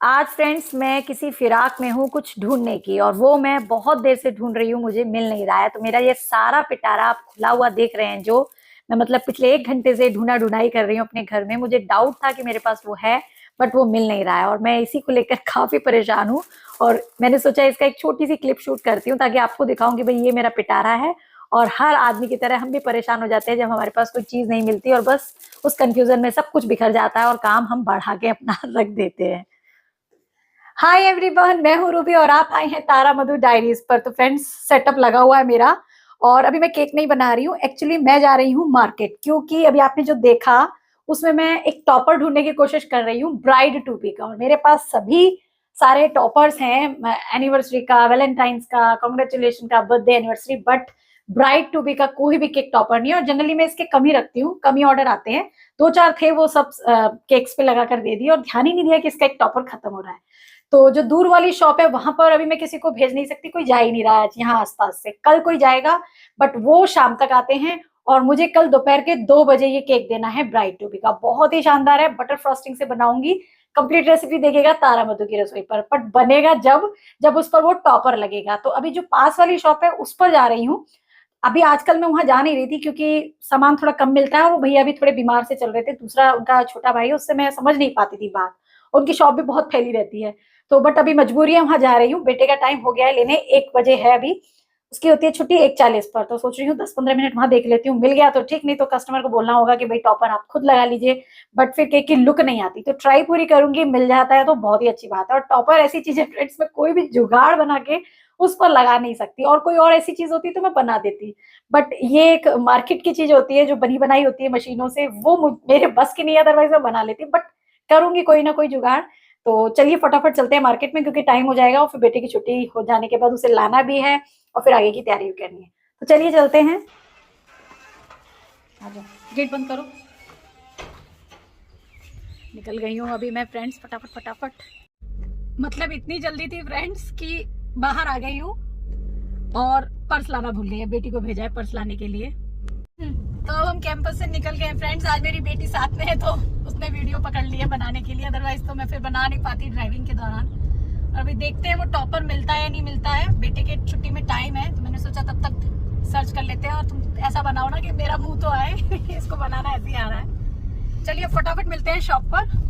आज फ्रेंड्स मैं किसी फिराक में हूँ कुछ ढूंढने की, और वो मैं बहुत देर से ढूंढ रही हूँ, मुझे मिल नहीं रहा है। तो मेरा ये सारा पिटारा आप खुला हुआ देख रहे हैं, जो मैं मतलब पिछले 1 घंटे से ढूंढा ढूंढाई कर रही हूँ अपने घर में। मुझे डाउट था कि मेरे पास वो है, बट वो मिल नहीं रहा है और मैं इसी को लेकर काफी परेशान हूँ। और मैंने सोचा इसका एक छोटी सी क्लिप शूट करती हूँ ताकि आपको दिखाऊं कि भाई ये मेरा पिटारा है। और हर आदमी की तरह हम भी परेशान हो जाते हैं जब हमारे पास कोई चीज नहीं मिलती, और बस उस कंफ्यूजन में सब कुछ बिखर जाता है और काम हम बढ़ा के अपना रख देते हैं। हाय एवरीवन, मैं हूँ रूबी और आप आए हैं तारा मधु डायरीज पर। तो फ्रेंड्स, सेटअप लगा हुआ है मेरा, और अभी मैं केक नहीं बना रही हूँ। एक्चुअली मैं जा रही हूँ मार्केट, क्योंकि अभी आपने जो देखा उसमें मैं एक टॉपर ढूंढने की कोशिश कर रही हूँ ब्राइड टू बी का। और मेरे पास सभी सारे टॉपर्स हैं, एनिवर्सरी का, वैलेंटाइंस का, कॉन्ग्रेचुलेशन का, birthday anniversary, but bride to be का कोई भी केक टॉपर नहीं है। और जनरली मैं इसके कम ही रखती हूँ, कम ही ऑर्डर आते हैं। दो चार थे, वो सब केक्स पे लगा कर दे दिए और ध्यान ही नहीं दिया कि इसका एक टॉपर खत्म हो रहा है। तो जो दूर वाली शॉप है वहां पर अभी मैं किसी को भेज नहीं सकती, कोई जा ही नहीं रहा है यहाँ आसपास से। कल कोई जाएगा, बट वो शाम तक आते हैं। और मुझे कल दोपहर के 2 बजे ये केक देना है ब्राइड टू बी का। बहुत ही शानदार है, बटर फ्रॉस्टिंग से बनाऊंगी। कंप्लीट रेसिपी देखिएगा तारा मधु की रसोई पर, बट बनेगा जब जब उस पर वो टॉपर लगेगा। तो अभी जो पास वाली शॉप है उस पर जा रही हूँ। अभी आजकल मैं वहां जा नहीं रही थी क्योंकि सामान थोड़ा कम मिलता है, और वो भैया भी थोड़े बीमार से चल रहे थे। दूसरा उनका छोटा भाई है, उससे मैं समझ नहीं पाती थी बात। उनकी शॉप भी बहुत फैली रहती है। तो बट अभी मजबूरी है, वहां जा रही हूँ। बेटे का टाइम हो गया है लेने, 1 बजे है अभी। उसकी होती है छुट्टी 1:40 पर। तो सोच रही हूँ 10-15 मिनट वहां देख लेती हूँ, मिल गया तो ठीक, नहीं तो कस्टमर को बोलना होगा कि भाई टॉपर आप खुद लगा लीजिए। बट फिर केक की लुक नहीं आती, तो ट्राई पूरी करूंगी। मिल जाता है तो बहुत ही अच्छी बात है। और टॉपर ऐसी चीज है फ्रेंड्स, में कोई भी जुगाड़ बना के उस पर लगा नहीं सकती। और कोई और ऐसी चीज होती तो मैं बना देती, बट ये एक मार्केट की चीज होती है जो बनी बनाई होती है मशीनों से, वो मेरे बस की नहीं है। अदरवाइज मैं बना लेती, बट करूंगी कोई ना कोई जुगाड़। तो चलिए फटाफट चलते हैं मार्केट में, क्योंकि टाइम हो जाएगा और फिर बेटे की छुट्टी हो जाने के बाद उसे लाना भी है और फिर आगे की तैयारी भी करनी है। तो चलिए चलते हैं। आ जाओ, गेट बंद करो। निकल गई हूँ अभी मैं फ्रेंड्स, फटाफट फटाफट। मतलब इतनी जल्दी थी फ्रेंड्स कि बाहर आ गई हूँ और पर्स लाना भूल गई है। बेटी को भेजा है पर्स लाने के लिए। तो अब हम कैंपस से निकल गए फ्रेंड्स। आज मेरी बेटी साथ में है तो उसने वीडियो पकड़ लिया बनाने के लिए, अदरवाइज तो मैं फिर बना नहीं पाती ड्राइविंग के दौरान। और अभी देखते हैं वो टॉपर मिलता है या नहीं मिलता है। बेटे के छुट्टी में टाइम है, तो मैंने सोचा तब तक सर्च कर लेते हैं। और तुम ऐसा बनाओ ना कि मेरा मुंह तो आए इसको बनाना ऐसे ही आ रहा है। चलिए फटाफट मिलते हैं शॉप पर।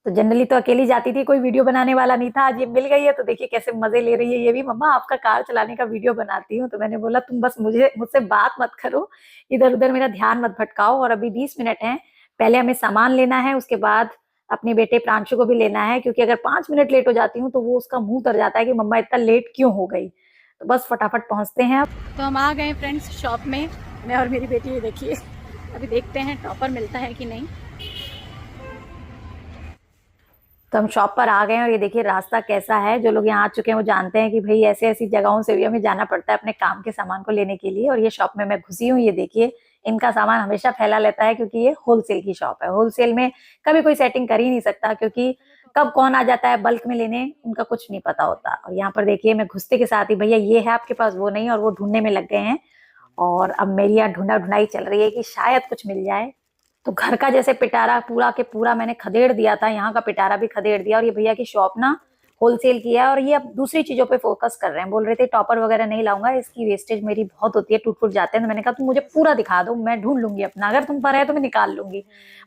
तो जनरली तो अकेली जाती थी, कोई वीडियो बनाने वाला नहीं था। आज ये मिल गई है तो देखिए कैसे मजे ले रही है ये भी। मम्मा आपका कार चलाने का वीडियो बनाती हूँ। तो मैंने बोला तुम बस मुझसे बात मत करो, इधर उधर मेरा ध्यान मत भटकाओ। और अभी 20 मिनट हैं, पहले हमें सामान लेना है, उसके बाद अपने बेटे प्रांशु को भी लेना है। क्योंकि अगर 5 मिनट लेट हो जाती हूँ तो वो उसका मुंह तर जाता है कि मम्मा इतना लेट क्यों हो गई। तो बस फटाफट पहुंचते हैं अब। तो हम आ गए फ्रेंड्स शॉप में, मैं और मेरी बेटी। ये देखिए, अभी देखते हैं टॉपर मिलता है कि नहीं। तो हम शॉप पर आ गए हैं, और ये देखिए रास्ता कैसा है। जो लोग यहाँ आ चुके हैं वो जानते हैं कि भाई ऐसे ऐसी जगहों से भी हमें जाना पड़ता है अपने काम के सामान को लेने के लिए। और ये शॉप में मैं घुसी हूँ, ये देखिए इनका सामान हमेशा फैला लेता है, क्योंकि ये होलसेल की शॉप है। होलसेल में कभी कोई सेटिंग कर ही नहीं सकता, क्योंकि कब कौन आ जाता है बल्क में लेने, उनका कुछ नहीं पता होता। और यहाँ पर देखिए मैं घुसते के साथ ही भैया ये है आपके पास, वो नहीं, और वो ढूंढने में लग गए हैं। और अब मेरी यहाँ ढूंढा ढूंढाई चल रही है कि शायद कुछ मिल जाए। तो घर का जैसे पिटारा पूरा के पूरा मैंने खदेड़ दिया था, यहाँ का पिटारा भी खदेड़ दिया। और ये भैया की शॉप ना होलसेल की है, और ये अब दूसरी चीजों पे फोकस कर रहे हैं। बोल रहे थे टॉपर वगैरह नहीं लाऊंगा, इसकी वेस्टेज मेरी बहुत होती है, टूट फूट जाते हैं। तो मैंने कहा तुम मुझे पूरा दिखा दो, मैं ढूंढ लूंगी अपना, अगर तुम पर है तो मैं निकाल लूंगी।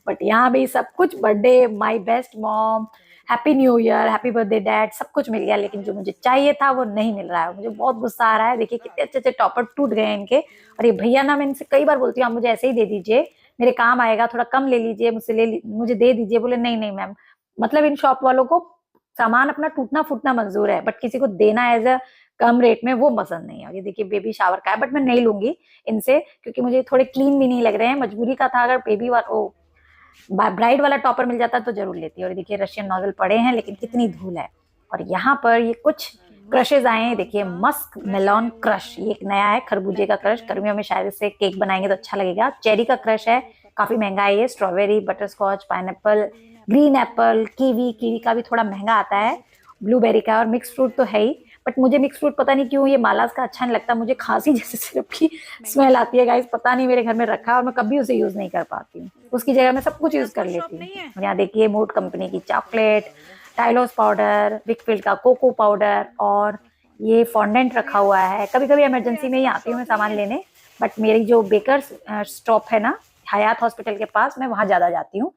बट यहाँ भी सब कुछ, birthday, my best mom, happy new year, happy birthday dad, सब कुछ मिल गया। लेकिन जो मुझे चाहिए था वो नहीं मिल रहा है। मुझे बहुत गुस्सा आ रहा है। देखिए कितने अच्छे अच्छे टॉपर टूट गए हैं इनके। और ये भैया ना, मैं इनसे कई बार बोलती हूँ आप मुझे ऐसे ही दे दीजिए, मेरे काम आएगा, थोड़ा कम ले लीजिए मुझसे, मुझे दे दीजिए। बोले नहीं नहीं मैम, मतलब इन शॉप वालों को सामान अपना टूटना फूटना मंजूर है, बट किसी को देना एज अ कम रेट में वो पसंद नहीं है। और ये देखिए बेबी शावर का है, बट मैं नहीं लूंगी इनसे, क्योंकि मुझे थोड़े क्लीन भी नहीं लग रहे हैं। मजबूरी का था, अगर बेबी ब्राइड वाला टॉपर मिल जाता तो जरूर लेती। और देखिए रशियन नॉजल पड़े हैं, लेकिन कितनी धूल है। और यहाँ पर ये कुछ क्रशेज आए हैं, देखिए मस्क मेलॉन क्रश, ये एक नया है। खरबूजे का क्रश, गर्मियों में शायद इससे केक बनाएंगे तो अच्छा लगेगा। चेरी का क्रश है, काफी महंगा है ये। Strawberry, butter scotch, pineapple, green apple, kiwi का भी थोड़ा महंगा आता है। ब्लूबेरी का, और मिक्स फ्रूट तो है ही। बट मुझे मिक्स फ्रूट पता नहीं क्यों ये मालास का अच्छा नहीं लगता, मुझे खांसी जैसे सिरप की स्मेल आती है गाइस। पता नहीं, मेरे घर में रखा है और मैं कभी उसे यूज नहीं कर पाती हूँ। उसकी जगह मैं सब कुछ यूज कर लेती हूँ। और यहाँ देखिए मूड कंपनी की चॉकलेट, टाइलोस पाउडर, विकफील्ड का कोको पाउडर और ये फॉन्डेंट रखा हुआ है। कभी कभी इमरजेंसी में ही आती हूँ मैं सामान लेने, बट मेरी जो बेकर्स स्टॉप है ना हयात हॉस्पिटल के पास, मैं वहां ज्यादा जाती हूँ।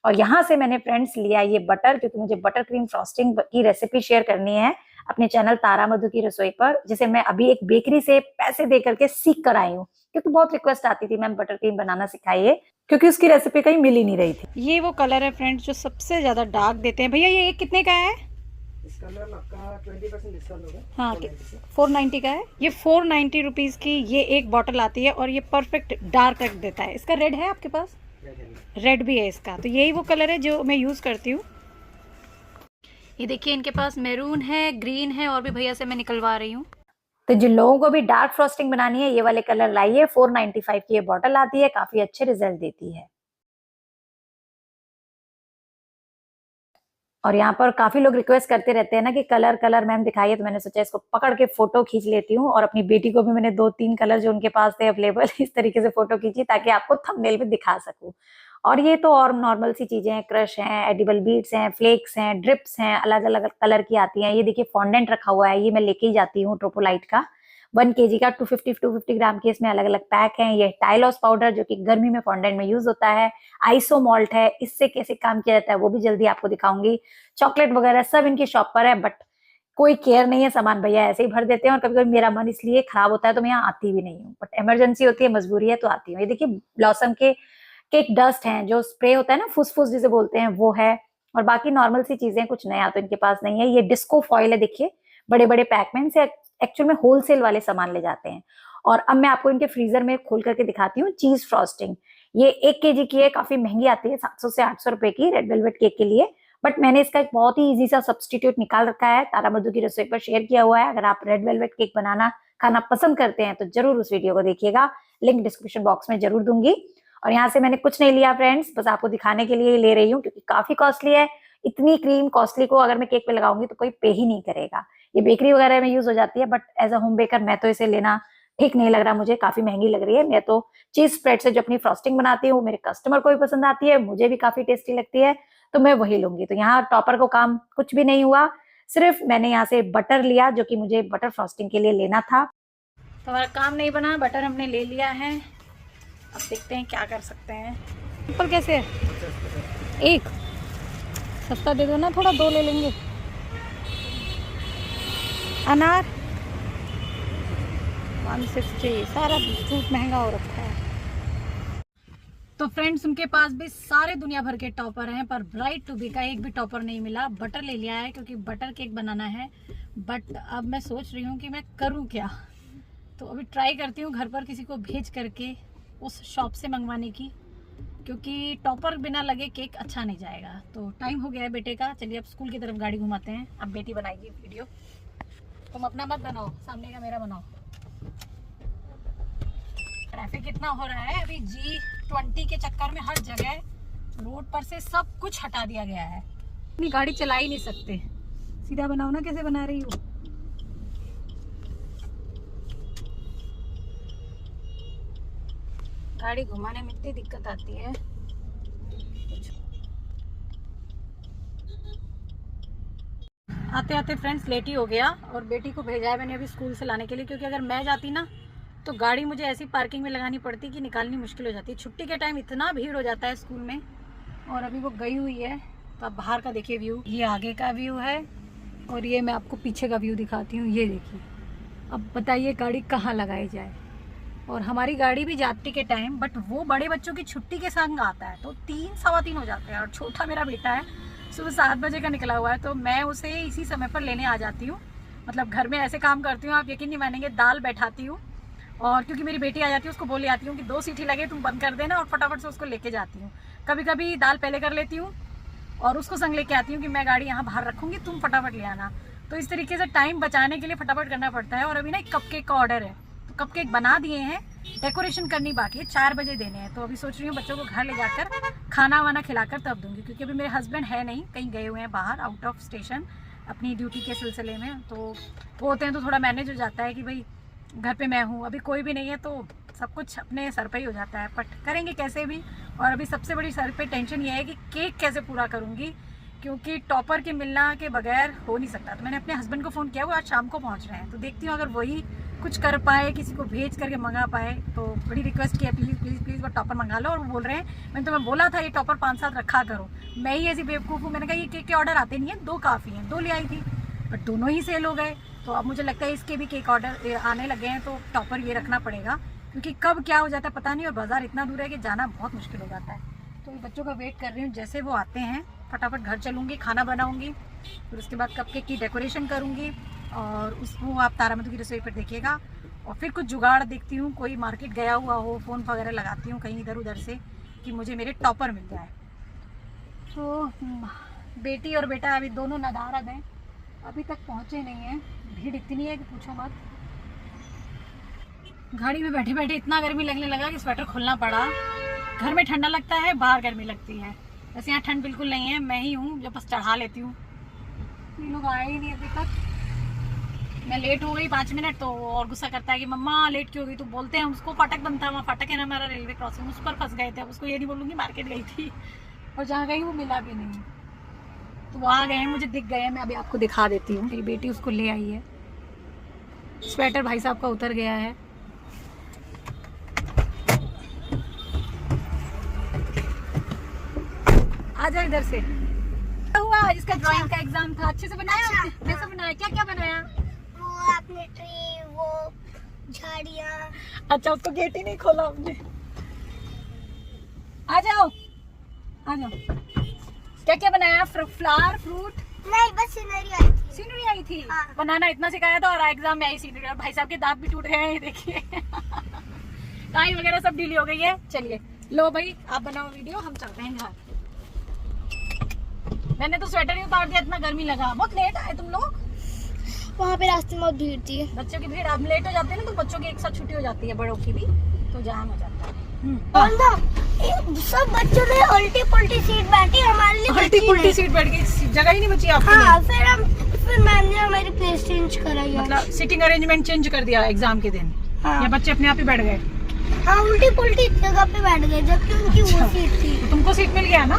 और यहाँ से मैंने फ्रेंड्स लिया ये बटर, क्योंकि मुझे बटर क्रीम फ्रॉस्टिंग की रेसिपी शेयर करनी है अपने चैनल तारा मधु की रसोई पर, जिसे मैं अभी एक बेकरी से पैसे दे करके सीख कर आई हूँ, क्योंकि बहुत रिक्वेस्ट आती थी मैम बटर क्रीम बनाना सिखाइए, क्योंकि उसकी रेसिपी कहीं मिल ही नहीं रही थी। ये वो कलर है फ्रेंड्स जो सबसे ज्यादा डार्क देते हैं। भैया ये एक कितने का है? इसका मैम आपका 20% डिस्काउंट होगा। हाँ 490 का है। ये 490 रुपीज़ की ये एक बॉटल आती है और ये परफेक्ट डार्क रख देता है। इसका रेड है आपके पास? रेड भी है इसका। तो यही वो कलर है जो मैं यूज़ करती हूँ। ये देखिए इनके पास मैरून है, ग्रीन है, और भी भैया से मैं निकलवा रही हूँ। तो जिन लोगों को भी डार्क फ्रॉस्टिंग बनानी है ये वाले कलर लाइए। 495 की ये बॉटल आती है, काफी अच्छे रिजल्ट देती है। और यहाँ पर काफी लोग रिक्वेस्ट करते रहते हैं ना कि कलर कलर मैम दिखाइए, तो मैंने सोचा इसको पकड़ के फोटो खींच लेती हूँ। और अपनी बेटी को भी मैंने 2-3 कलर जो उनके पास थे अवेलेबल इस तरीके से फोटो खींची ताकि आपको थंबनेल में दिखा सकूं। और ये तो और नॉर्मल सी चीजें हैं, क्रश हैं, एडिबल बीड्स हैं, फ्लेक्स हैं, ड्रिप्स हैं, अलग अलग कलर की आती हैं। ये देखिए फॉन्डेंट रखा हुआ है, ये मैं लेके ही जाती हूँ ट्रोपोलाइट का 1 kg का 250 ग्राम के इसमें अलग अलग पैक हैं। ये टाइलॉस पाउडर जो कि गर्मी में फॉन्डेंट में यूज होता है, आइसोमॉल्ट है, इससे कैसे काम किया जाता है वो भी जल्दी आपको दिखाऊंगी। चॉकलेट वगैरह सब इनकी शॉप पर है, बट कोई केयर नहीं है, सामान भैया ऐसे ही भर देते हैं। और कभी कभी मेरा मन इसलिए खराब होता है तो मैं यहाँ आती भी नहीं हूँ, बट इमरजेंसी होती है, मजबूरी है तो आती हूँ। ये देखिए ब्लॉसम के केक डस्ट हैं, जो स्प्रे होता है ना फुसफुस जिसे बोलते हैं, वो है। और बाकी नॉर्मल सी चीजें, कुछ नया तो इनके पास नहीं है। ये डिस्को फॉइल है, देखिए बड़े बड़े पैक में इनसे एक्चुअल में होलसेल वाले सामान ले जाते हैं। और अब मैं आपको इनके फ्रीजर में खोल करके दिखाती हूँ चीज फ्रॉस्टिंग। ये 1 kg की है, काफी महंगी आती है, 700 से 800 रुपए की रेड वेलवेट केक के लिए। बट मैंने इसका एक बहुत ही इजी सा सब्स्टिट्यूट निकाल रखा है, तारा मधु की रसोई पर शेयर किया हुआ है। अगर आप रेड वेलवेट केक बनाना खाना पसंद करते हैं तो जरूर उस वीडियो को देखिएगा, लिंक डिस्क्रिप्शन बॉक्स में जरूर दूंगी। और यहाँ से मैंने कुछ नहीं लिया फ्रेंड्स, बस आपको दिखाने के लिए ले रही हूँ, क्योंकि काफी कॉस्टली है। इतनी क्रीम कॉस्टली को अगर मैं केक पे लगाऊंगी तो कोई पे ही नहीं करेगा। ये बेकरी वगैरह में यूज हो जाती है, but as a home baker मैं तो इसे लेना ठीक नहीं लग रहा, मुझे काफी महंगी लग रही है। मैं तो चीज स्प्रेड से जो अपनी फ्रॉस्टिंग बनाती हूँ, मेरे कस्टमर को भी पसंद आती है, मुझे भी काफी टेस्टी लगती है, तो मैं वही लूंगी। तो यहाँ टॉपर को काम कुछ भी नहीं हुआ, सिर्फ मैंने यहाँ से बटर लिया जो कि मुझे बटर फ्रॉस्टिंग के लिए लेना था। तो हमारा काम नहीं बना, बटर हमने ले लिया है। अब देखते हैं क्या कर सकते हैं। एप्पल कैसे है? एक सस्ता दे दो ना, थोड़ा 2 ले लेंगे। अनार 160, सारा फ्रूट महंगा हो रखा है। तो फ्रेंड्स उनके पास भी सारे दुनिया भर के टॉपर हैं, पर ब्राइट टू बी का एक भी टॉपर नहीं मिला। बटर ले लिया है क्योंकि बटर केक बनाना है, बट अब मैं सोच रही हूँ कि मैं करूँ क्या। तो अभी ट्राई करती हूँ घर पर किसी को भेज करके उस शॉप से मंगवाने की, क्योंकि टॉपर बिना लगे केक अच्छा नहीं जाएगा। तो टाइम हो गया है बेटे का, चलिए अब स्कूल की तरफ गाड़ी घुमाते हैं। अब बेटी बनाएगी वीडियो, तुम अपना मत बनाओ, सामने का मेरा बनाओ। ट्रैफिक कितना हो रहा है अभी, G20 के चक्कर में हर जगह रोड पर से सब कुछ हटा दिया गया है, अपनी गाड़ी चला ही नहीं सकते। सीधा बनाओ ना, कैसे बना रही हो। गाड़ी घुमाने में इतनी दिक्कत आती है। आते आते फ्रेंड्स लेट ही हो गया, और बेटी को भेजा है मैंने अभी स्कूल से लाने के लिए, क्योंकि अगर मैं जाती ना तो गाड़ी मुझे ऐसी पार्किंग में लगानी पड़ती कि निकालनी मुश्किल हो जाती है। छुट्टी के टाइम इतना भीड़ हो जाता है स्कूल में। और अभी वो गई हुई है, तो अब बाहर का देखिए व्यू, ये आगे का व्यू है और ये मैं आपको पीछे का व्यू दिखाती हूँ। ये देखिए, अब बताइए गाड़ी कहाँ लगाई जाए। और हमारी गाड़ी भी जाती के टाइम, बट वो बड़े बच्चों की छुट्टी के संग आता है, तो 3 सवा 3 हो जाते हैं। और छोटा मेरा बेटा है, सुबह 7 बजे का निकला हुआ है, तो मैं उसे इसी समय पर लेने आ जाती हूँ। मतलब घर में ऐसे काम करती हूँ, आप यकीन नहीं मानेंगे, दाल बैठाती हूँ, और क्योंकि मेरी बेटी आ जाती है उसको बोल आती हूँ कि 2 सीटी लगे तुम बंद कर देना, और फटाफट से उसको लेके जाती हूँ। कभी कभी दाल पहले कर लेती हूँ और उसको संग लेके आती हूँ कि मैं गाड़ी यहाँ बाहर रखूँगी, तुम फटाफट ले आना। तो इस तरीके से टाइम बचाने के लिए फटाफट करना पड़ता है। और अभी ना एक कपकेक का ऑर्डर है, तो कपकेक बना दिए हैं, डेकोरेशन करनी बाकी है, 4 बजे देने हैं। तो अभी सोच रही हूँ बच्चों को घर ले जाकर खाना वाना खिलाकर तब दूंगी, क्योंकि अभी मेरे हस्बैंड है नहीं, कहीं गए हुए हैं बाहर आउट ऑफ स्टेशन अपनी ड्यूटी के सिलसिले में। तो वो होते हैं तो थोड़ा मैनेज हो जाता है कि भाई घर पे मैं हूँ, अभी कोई भी नहीं है, तो सब कुछ अपने सर पे ही हो जाता है। बट करेंगे कैसे भी। और अभी सबसे बड़ी सर पे टेंशन ये है कि केक कैसे पूरा करूँगी, क्योंकि टॉपर के मिलना के बगैर हो नहीं सकता। तो मैंने अपने हस्बैंड को फ़ोन किया, वो आज शाम को पहुंच रहे हैं, तो देखती हूँ अगर वही कुछ कर पाए, किसी को भेज करके मंगा पाए तो बड़ी रिक्वेस्ट किया, प्लीज़ प्लीज़ प्लीज़ वो टॉपर मंगा लो। और वो बोल रहे हैं, मैंने तुम्हें बोला था ये टॉपर 5-7 रखा करो, मैं ही ऐसी बेवकूफ़ हूँ, मैंने कहा ये केक के ऑर्डर आते नहीं है, 2 काफ़ी हैं, 2 ले आई थी, बट दोनों ही सेल हो गए। तो अब मुझे लगता है इसके भी केक ऑर्डर आने लगे हैं, तो टॉपर ये रखना पड़ेगा, क्योंकि कब क्या हो जाता है पता नहीं, और बाज़ार इतना दूर है कि जाना बहुत मुश्किल हो जाता है। तो बच्चों का वेट कर रही हूँ, जैसे वो आते हैं फटाफट घर चलूँगी, खाना बनाऊँगी, फिर उसके बाद कपकेक की डेकोरेशन करूँगी, और उसको आप तारामधु की रसोई पर देखिएगा। और फिर कुछ जुगाड़ देखती हूँ, कोई मार्केट गया हुआ हो, फ़ोन वगैरह लगाती हूँ कहीं इधर उधर से कि मुझे मेरे टॉपर मिल जाए। तो बेटी और बेटा अभी दोनों नदारद हैं, अभी तक पहुँचे नहीं हैं, भीड़ इतनी है कि पूछो मत। गाड़ी में बैठे बैठे इतना गर्मी लगने लगा कि स्वेटर खोलना पड़ा। घर में ठंडा लगता है, बाहर गर्मी लगती है। वैसे यहाँ ठंड बिल्कुल नहीं है, मैं ही हूँ जो बस चढ़ा लेती हूँ। ये लोग आए ही नहीं अभी तक, मैं लेट हो गई 5 मिनट, तो और गुस्सा करता है कि मम्मा लेट क्यों हो गई। तो बोलते हैं उसको फाटक बंद था, वहाँ फाटक है ना हमारा रेलवे क्रॉसिंग, उस पर फंस गए थे। अब उसको ये नहीं बोलूँगी मार्केट गई थी, और जहाँ गई वो मिला भी नहीं। तो वो आ गए हैं, मुझे दिख गए हैं, मैं अभी आपको दिखा देती हूँ। मेरी बेटी उसको ले आई है, स्वेटर भाई साहब का उतर गया है। आ जाओ इधर से। हुआ इसका ड्राइंग का एग्जाम था, अच्छे से बनाया? अच्छा, कैसे बनाया, क्या क्या बनाया? वो आपने ट्री, वो झाड़ियाँ। अच्छा, उसको गेट ही नहीं खोला हमने। आ जाओ आ जाओ। क्या क्या बनाया? Flower, fruit? नहीं, बस सीनरी आई थी। सीनरी आई थी? हाँ। बनाना इतना सिखाया था, और एग्जाम में आई सीनरी। भाई साहब के दांत भी टूट गए हैं, ये देखिए। टाई वगैरह सब ढीली हो गई है। चलिए लो भाई, आप बनाओ वीडियो, हम चलते हैं घर। मैंने तो स्वेटर ही उतार दिया, इतना गर्मी लगा। बहुत लेट आए तुम लोग। वहाँ पे रास्ते में बहुत भीड़ थी। बच्चों की भीड़, अब लेट हो जाते हैं ना, तो बच्चों की एक साथ छुट्टी हो जाती है, बड़ों की भी, तो जाम हो जाता है। सब बच्चों ने उल्टी पुल्टी सीट बैठी, हमारे लिए उल्टी पुल्टी सीट बैठ गई, जगह ही नहीं बची आपके हाँ, लिए। फिर मैम ने हमारी प्लेस चेंज कराई। मतलब सीटिंग अरेंजमेंट चेंज कर दिया एग्जाम के दिन? हाँ। या बच्चे अपने आप ही बैठ गए? हाँ, उल्टी पुल्टी जगह पे बैठ गए, जबकि उनकी वो सीट थी। तो तुमको सीट मिल गया ना?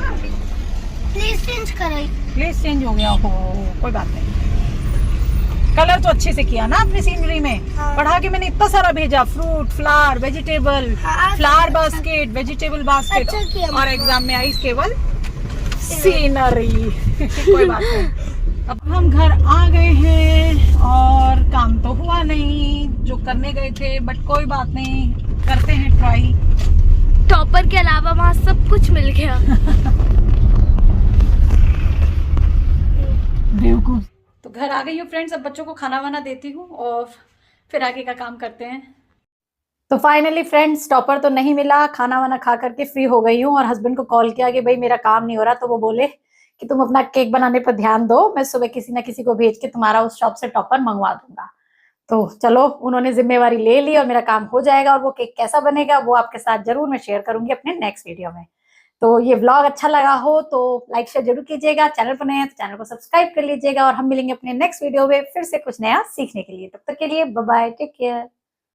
प्लेस चेंज कराई। प्लेस चेंज हो गया हो, कोई बात नहीं। कलर तो अच्छे से किया ना अपनी सीनरी में? हाँ। पढ़ा के मैंने इतना सारा भेजा, फ्रूट, फ्लावर, वेजिटेबल, हाँ, फ्लावर बास्केट, वेजिटेबल बास्केट, अच्छा किया। और एग्जाम में आई केवल सीनरी। कोई बात नहीं। अब हम घर आ गए हैं, और काम तो हुआ नहीं जो करने गए थे, बट कोई बात नहीं, करते हैं ट्राई। टॉपर के अलावा वहाँ सब कुछ मिल गया। बेवकूफ। तो घर आ गई हूँ फ्रेंड्स, अब बच्चों को खाना वाना देती हूँ, और फिर आगे का काम करते हैं। तो फाइनली फ्रेंड्स, टॉपर तो नहीं मिला, खाना वाना खा करके फ्री हो गई हूँ, और हस्बैंड को कॉल किया कि भाई मेरा काम नहीं हो रहा, तो वो बोले कि तुम अपना केक बनाने पर ध्यान दो, मैं सुबह किसी ना किसी को भेज के तुम्हारा उस शॉप से टॉपर मंगवा दूंगा। तो चलो, उन्होंने जिम्मेवारी ले ली और मेरा काम हो जाएगा, और वो केक कैसा बनेगा वो आपके साथ जरूर मैं शेयर करूंगी अपने नेक्स्ट वीडियो में। तो ये व्लॉग अच्छा लगा हो तो लाइक शेयर जरूर कीजिएगा, चैनल पर नए हैं तो चैनल को सब्सक्राइब कर लीजिएगा, और हम मिलेंगे अपने नेक्स्ट वीडियो में फिर से कुछ नया सीखने के लिए। तब तक के लिए बाय बाय, टेक केयर।